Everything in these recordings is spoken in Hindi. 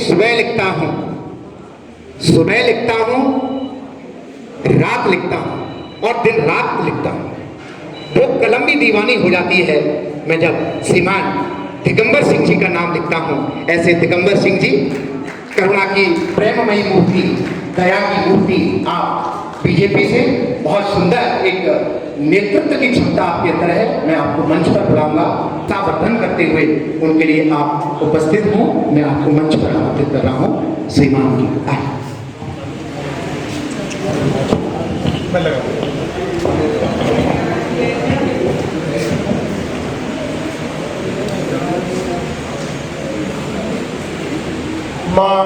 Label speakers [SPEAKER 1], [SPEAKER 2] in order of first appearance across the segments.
[SPEAKER 1] सुबह लिखता हूँ, सुबह लिखता हूँ, रात लिखता हूँ और दिन रात लिखता हूँ। वो कलम भी दीवानी हो जाती है मैं जब श्रीमान दिगंबर सिंह जी का नाम लिखता हूँ। ऐसे दिगंबर सिंह जी करुणा की प्रेममयी मूर्ति, दया की मूर्ति। आप बीजेपी से बहुत सुंदर एक नेतृत्व की क्षमता आपके अंदर है। मैं आपको मंच पर बुलाऊंगा, सावधान करते हुए उनके लिए आप उपस्थित हों। मैं आपको मंच पर आमंत्रित कर रहा हूँ। श्रीमान जी आए।
[SPEAKER 2] माँ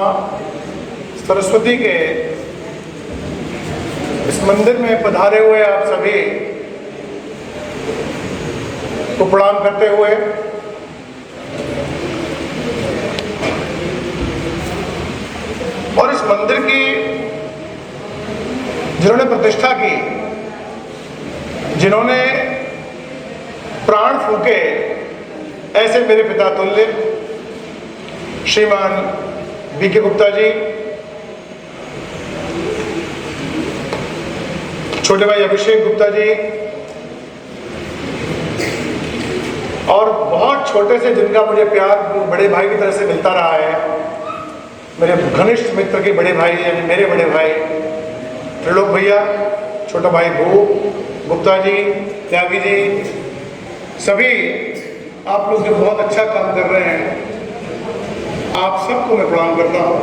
[SPEAKER 2] सरस्वती के इस मंदिर में पधारे हुए आप सभी को प्रणाम करते हुए और इस मंदिर की जिन्होंने प्रतिष्ठा की, जिन्होंने प्राण फूके, ऐसे मेरे पिता तुल्य श्रीमान बीके गुप्ता जी, छोटे भाई अभिषेक गुप्ता जी और बहुत छोटे से जिनका मुझे प्यार बड़े भाई की तरह से मिलता रहा है, मेरे घनिष्ठ मित्र के बड़े भाई यानी मेरे बड़े भाई त्रिलोक भैया, छोटा भाई भू गुप्ता जी, त्यागी जी, सभी आप लोग जो बहुत अच्छा काम कर रहे हैं, आप सबको मैं प्रणाम करता हूँ।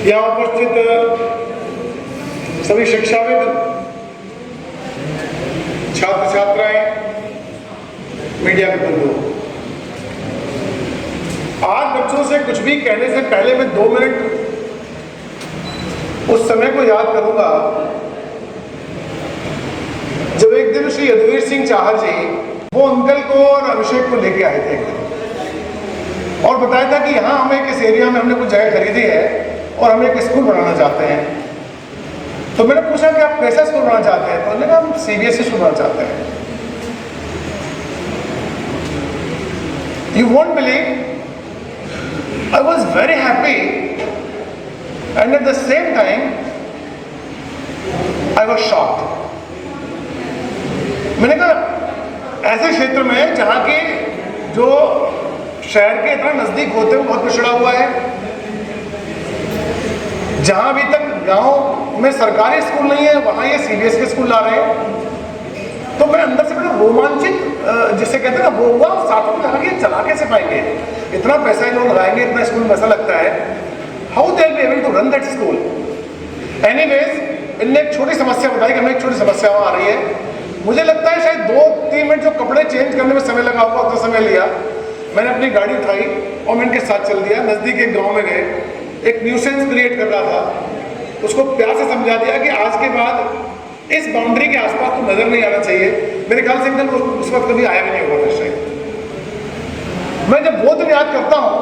[SPEAKER 2] यहाँ उपस्थित सभी शिक्षाविद, छात्र छात्राएं, मीडिया के बंधु, आज बच्चों से कुछ भी कहने से पहले मैं 2 मिनट उस समय को याद करूंगा जब एक दिन श्री यदुवीर सिंह चाहर जी वो अंकल को और अभिषेक को लेके आए थे और बताया था कि यहाँ हमें इस एरिया में हमने कुछ जगह खरीदी है और हम एक स्कूल बनाना चाहते हैं। तो मैंने पूछा कि आप कैसा स्कूल बनाना चाहते हैं? तो उन्होंने कहा हम CBSE स्कूल बनाना चाहते हैं। You won't believe, I was very happy and at the same time I was shocked. मैंने कहा ऐसे क्षेत्र में जहाँ के जो शहर के इतना नजदीक होते हुए बहुत पिछड़ा हुआ है, जहाँ अभी तक गांव में सरकारी स्कूल नहीं है, वहाँ ये CBSE के स्कूल ला रहे हैं। तो मैं अंदर से बड़ा रोमांचित जिसे कहते हैं ना वो हुआ, साथ में लगा कि चला कैसे पाएंगे, इतना पैसा इन लोग लगाएंगे, इतना स्कूल में पैसा लगता है, how they be able to run that school. Anyways इनने एक छोटी समस्या बताई कि हमें एक छोटी समस्या आ रही है। मुझे लगता है शायद 2-3 मिनट जो कपड़े चेंज करने में समय लगा होगा, उतना समय लिया। मैंने अपनी गाड़ी उठाई और मैं इनके साथ चल दिया। नज़दीक एक गांव में गए, एक न्यूसेंस क्रिएट कर रहा था, उसको प्यार से समझा दिया कि आज के बाद इस बाउंड्री के आसपास तो नजर नहीं आना चाहिए। मेरे ख्याल से एकदम उस वक्त कभी आया भी नहीं होगा फिर शायद। मैं जब वो दिन याद करता हूँ,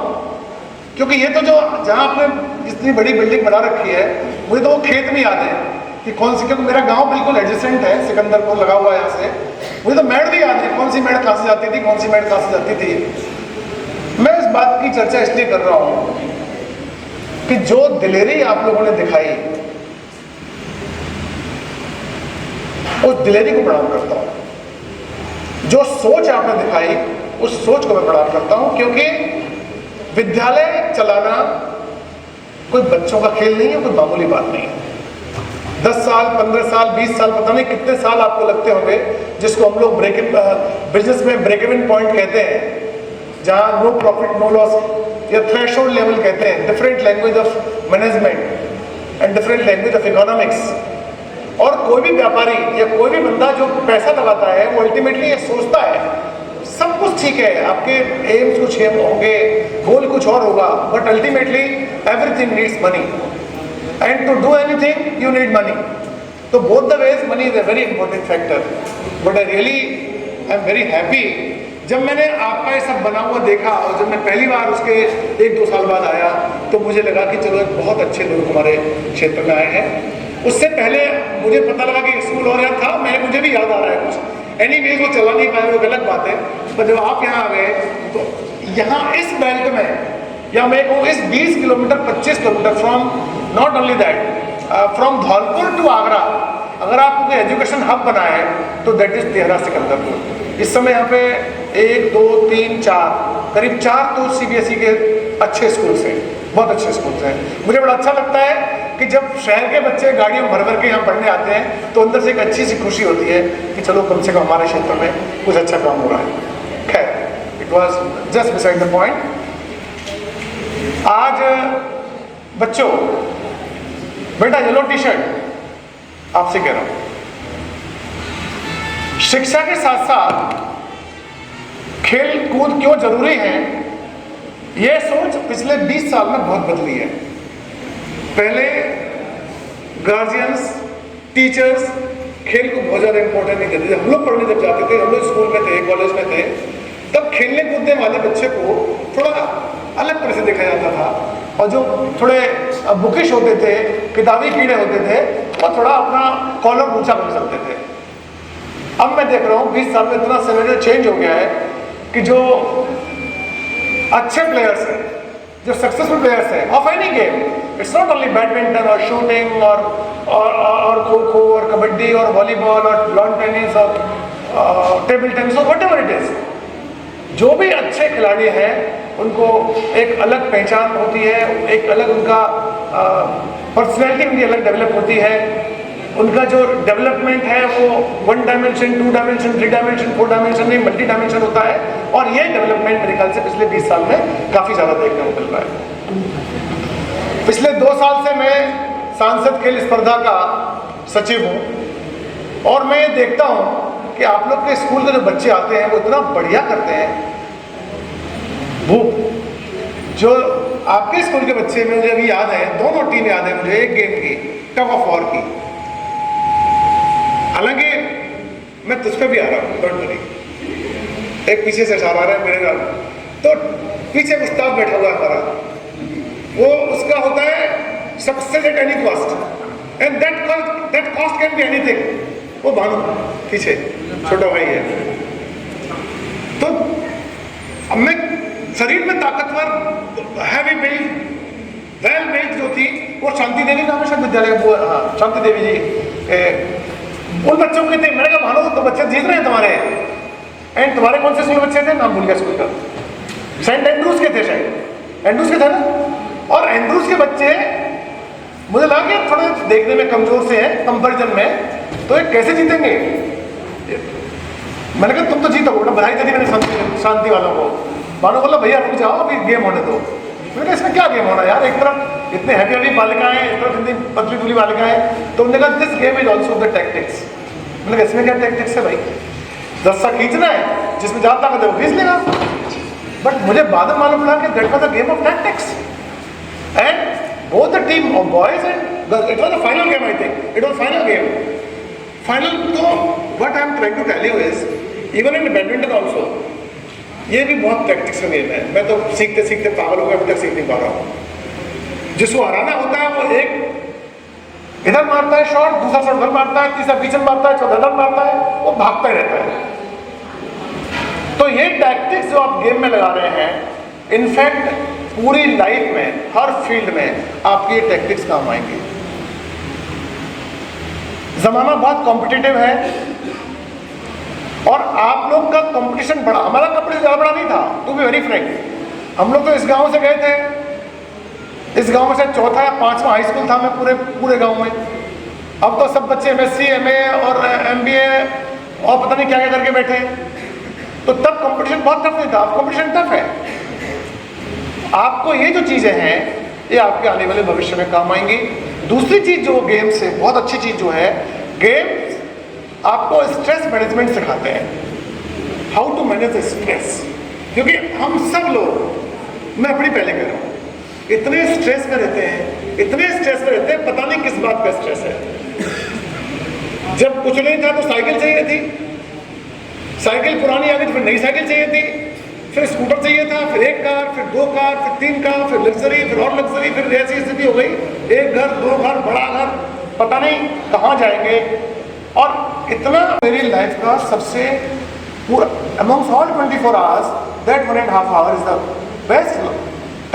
[SPEAKER 2] क्योंकि ये तो जो जहाँ आपने इतनी बड़ी बिल्डिंग बना रखी है, मुझे तो वो खेत में याद है कि कौन सी, क्योंकि मेरा गांव बिल्कुल एडजेसेंट है, सिकंदरपुर लगा हुआ है यहाँ से। मुझे तो मेड़ भी याद है, कौन सी मेड़ कहाँ से जाती थी, कौन सी मेड़ कहाँ से जाती थी। मैं इस बात की चर्चा इसलिए कर रहा हूँ कि जो दिलेरी आप लोगों ने दिखाई, उस दिलेरी को प्रणाम करता हूँ। जो सोच आपने दिखाई, उस सोच को मैं प्रणाम करता हूँ, क्योंकि विद्यालय चलाना कोई बच्चों का खेल नहीं है, कोई मामूली बात नहीं है। 10 साल, 15 साल, 20 साल, पता नहीं कितने साल आपको लगते होंगे, जिसको हम लोग बिजनेस में ब्रेक इवन पॉइंट कहते हैं, जहाँ नो प्रॉफिट नो लॉस या थ्रेशोल्ड लेवल कहते हैं। Different language of management and different language of economics. और कोई भी व्यापारी या कोई भी बंदा जो पैसा लगाता है, वो अल्टीमेटली ये सोचता है सब कुछ ठीक है, आपके एम्स कुछ होंगे, गोल कुछ और होगा, but ultimately everything needs money and to do anything you need money. तो both the ways money is a very important factor. But I really I am very happy जब मैंने आपका ये सब बना हुआ देखा, और जब मैं पहली बार उसके 1-2 साल बाद आया तो मुझे लगा कि चलो एक बहुत अच्छे लोग हमारे क्षेत्र में आए हैं। उससे पहले मुझे पता लगा कि स्कूल और याद था, मुझे भी याद आ रहा है कुछ। एनीवेज वो चला नहीं पाए, वो गलत बात है। पर जब आप यहाँ आ गए तो यहाँ इस बेल्ट में या मैं कहूँ इस 20 kilometre 25 kilometre from, not only that, from Dholpur to Agra, अगर आपको एजुकेशन हब बना है तो दैट इज तिहरा सिकंदरपुर। इस समय यहाँ पे 1 2 3 4 करीब 4 तो सीबीएसई के अच्छे स्कूल्स हैं, बहुत अच्छे स्कूल्स हैं। मुझे बड़ा अच्छा लगता है कि जब शहर के बच्चे गाड़ियों में भर भर के यहाँ पढ़ने आते हैं तो अंदर से एक अच्छी सी खुशी होती है कि चलो कम से कम हमारे क्षेत्र में कुछ अच्छा काम हो रहा है। खैर, it was just beside the point. आज बच्चों, बेटा येलो टी शर्ट आपसे कह रहा हूं, शिक्षा के साथ साथ खेल कूद क्यों जरूरी है, यह सोच पिछले 20 साल में बहुत बदली है। पहले गार्जियंस, टीचर्स खेल को बहुत ज़्यादा इंपॉर्टेंट नहीं देते थे। हम लोग पढ़ने जब जाते थे, हम लोग स्कूल में थे, कॉलेज में थे, तब खेलने कूदने वाले बच्चे को थोड़ा अलग तरह से देखा जाता था, और जो थोड़े बुकिश होते थे, किताबी कीड़े होते थे, वो थोड़ा अपना कॉलर ऊंचा कर सकते थे। अब मैं देख रहा हूँ 20 साल में इतना सिनेरियो चेंज हो गया है कि जो अच्छे प्लेयर्स हैं, जो सक्सेसफुल प्लेयर्स हैं of any game, it's not only badminton और शूटिंग और खो खो और कबड्डी और वॉलीबॉल और लॉन टेनिस और टेबल टेनिस और व्हाटएवर इट इज, जो भी अच्छे खिलाड़ी हैं उनको एक अलग पहचान होती है, एक अलग उनका पर्सनैलिटी उनकी अलग डेवलप होती है। उनका जो डेवलपमेंट है वो 1 डायमेंशन, 2 डायमेंशन, 3 डायमेंशन, 4 डायमेंशन नहीं, मल्टी डायमेंशन होता है, और ये डेवलपमेंट मेरे ख्याल से पिछले 20 साल में काफ़ी ज़्यादा देखने को मिल रहा है। पिछले 2 साल से मैं सांसद खेल स्पर्धा का सचिव हूँ, और मैं देखता हूँ कि आप लोग के स्कूल के जो बच्चे आते हैं वो इतना बढ़िया करते हैं। वो जो आपके स्कूल के बच्चे, मुझे अभी याद है, दोनों टीम याद है मुझे, एक गेम की, टग ऑफ वॉर की, हालांकि मैं तुझ पे भी आ रहा हूँ, डोंट वरी, एक पीछे से इशारा आ रहा है मेरे नाम, तो पीछे उस्ताद बैठा हुआ है हमारा, वो उसका होता है success at any cost, and that cost can be anything. वो भानु पीछे छोटा भाई है, तो अब मैं शरीर में ताकतवर, हैवी बिल्ड, वेल बिल्ड जो थी, वो शांति देवी नाम है शायद विद्यालय, वो हाँ शांति देवी जी, उन बच्चों के थे। मैंने कहा भानु तो बच्चे जीत रहे हैं तुम्हारे, एंड तुम्हारे कौन से स्कूल बच्चे थे, नाम भूल गया स्कूल का, सेंट एंड्रूज के थे, शायद एंड्रूज के थे ना, और एंड्रूज के बच्चे मुझे लगा कि थोड़े देखने में कमजोर से हैं कंपैरिजन में, तो ये कैसे जीतेंगे। मैंने कहा तुम तो जीतोगे ना, बधाई दी मैंने शांति वालों को। भानु बोला भैया रुक जाओ, अभी गेम होने दो। मैंने कहा इसमें क्या गेम होना यार, एक तरफ इतने हैवी हैवी बालिकाएं, एक तरफ इतनी पतली दुबली बालिकाएं, तो उन्होंने कहा this game is also the tactics. मैंने कहा इसमें क्या टैक्टिक्स है भाई, रस्सा खींचना है, जिसमें जहाँ ताकत है वो खींच लेगा। बट मुझे बाद में मालूम पड़ा कि that was the game of tactics, and both the team of boys and girls, it was a final game, I think it was final game, final। तो what I am trying to tell you is even in badminton also ये भी बहुत टैक्टिक्स का गेम है। मैं तो सीखते सीखते पागल हो गया, अभी तक सीख नहीं पा रहा हूँ। जिसको हराना होता है वो एक इधर मारता है शॉट, दूसरा शॉट उधर मारता है, तीसरा पीछे मारता है, चौथा इधर मारता है, वो भागता ही रहता है। तो ये टैक्टिक्स जो आप गेम में लगा रहे हैं, इनफैक्ट पूरी लाइफ में हर फील्ड में आपकी ये टैक्टिक्स काम आएंगे। जमाना बहुत कॉम्पिटिटिव है, और आप लोग का कंपटीशन बड़ा, हमारा कंपटीशन ज़्यादा बड़ा नहीं था, टू बी वेरी फ्रैंक। हम लोग तो इस गांव से गए थे, इस गांव में से चौथा या 5वां हाई स्कूल था मैं पूरे गांव में। अब तो सब बच्चे MSc MA और MBA और पता नहीं क्या क्या करके बैठे। तो तब कंपटीशन बहुत टफ नहीं था, अब कंपटीशन टफ है। आपको ये जो चीज़ें हैं ये आपके आने वाले भविष्य में काम आएंगी। दूसरी चीज़ जो गेम्स है, बहुत अच्छी चीज़ जो है, गेम्स आपको स्ट्रेस मैनेजमेंट सिखाते हैं, हाउ टू मैनेज स्ट्रेस। क्योंकि हम सब लोग, मैं अपनी पहले कह रहा हूँ, इतने स्ट्रेस में रहते हैं, इतने स्ट्रेस में रहते हैं, पता नहीं किस बात का स्ट्रेस है। जब कुछ नहीं था तो साइकिल चाहिए थी, साइकिल पुरानी आ गई तो फिर नई साइकिल चाहिए थी, फिर स्कूटर चाहिए था, फिर 1 कार, फिर 2 कार, फिर 3 कार, फिर लग्जरी, फिर और लग्जरी, फिर ऐसी स्थिति हो गई, 1 घर 2 घर, बड़ा घर, पता नहीं कहाँ जाएंगे। और इतना मेरी लाइफ का सबसे पूरा amongst all 24 hours, that 1.5 our is the best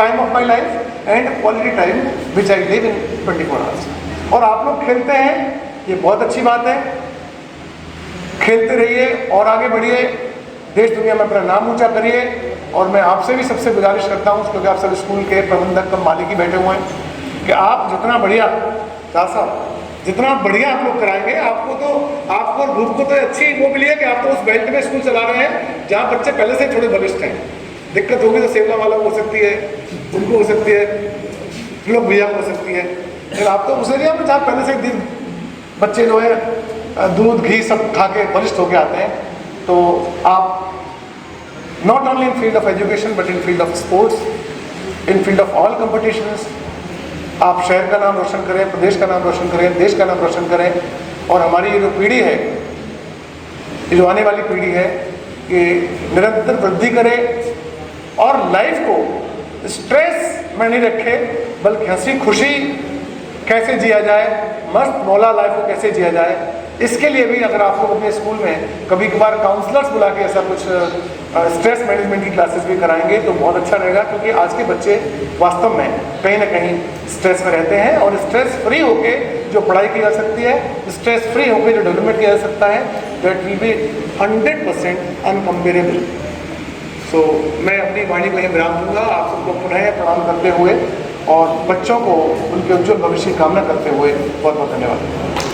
[SPEAKER 2] time of my life and quality time which I live in 24 hours. और आप लोग खेलते हैं, ये बहुत अच्छी बात है, खेलते रहिए और आगे बढ़िए, देश दुनिया में अपना नाम ऊंचा करिए। और मैं आपसे भी सबसे गुजारिश करता हूँ, क्योंकि आप सब स्कूल के प्रबंधक कम मालिक बैठे हुए हैं, कि आप जितना बढ़िया साहब जितना बढ़िया आप लोग कराएंगे, आपको ग्रुप को तो अच्छी वो मिली है कि आप तो उस बेल्ट में स्कूल चला रहे हैं जहाँ बच्चे पहले से थोड़े बलिष्ठ हैं। दिक्कत होगी तो सेवला वाला हो सकती है, उनको हो सकती है, लोग भैया हो सकती है, फिर आप तो उसे नहीं, जहाँ पहले से बच्चे जो है दूध घी सब खा के बलिष्ठ होके आते हैं। तो आप not only in field of education but in field of sports, in field of all competitions आप शहर का नाम रोशन करें, प्रदेश का नाम रोशन करें, देश का नाम रोशन करें। और हमारी ये जो पीढ़ी है, ये जो आने वाली पीढ़ी है, ये निरंतर वृद्धि करे और लाइफ को स्ट्रेस में नहीं रखे, बल्कि हंसी खुशी कैसे जिया जाए, मस्त मौला लाइफ को कैसे जिया जाए। इसके लिए भी अगर आप लोग अपने स्कूल में कभी कभार काउंसलर्स बुला के ऐसा कुछ स्ट्रेस मैनेजमेंट की क्लासेस भी कराएंगे तो बहुत अच्छा रहेगा, क्योंकि आज के बच्चे वास्तव में कहीं ना कहीं स्ट्रेस में रहते हैं। और स्ट्रेस फ्री होके जो पढ़ाई की जा सकती है, स्ट्रेस फ्री होके जो डेवलपमेंट किया जा सकता है, दैट विल बी 100% अनकम्पेरेबल। सो मैं अपनी वाणी को यहीं विराम दूंगा, आप सबको पुनः प्रणाम करते हुए और बच्चों को उनके उज्जवल भविष्य की कामना करते हुए बहुत बहुत धन्यवाद।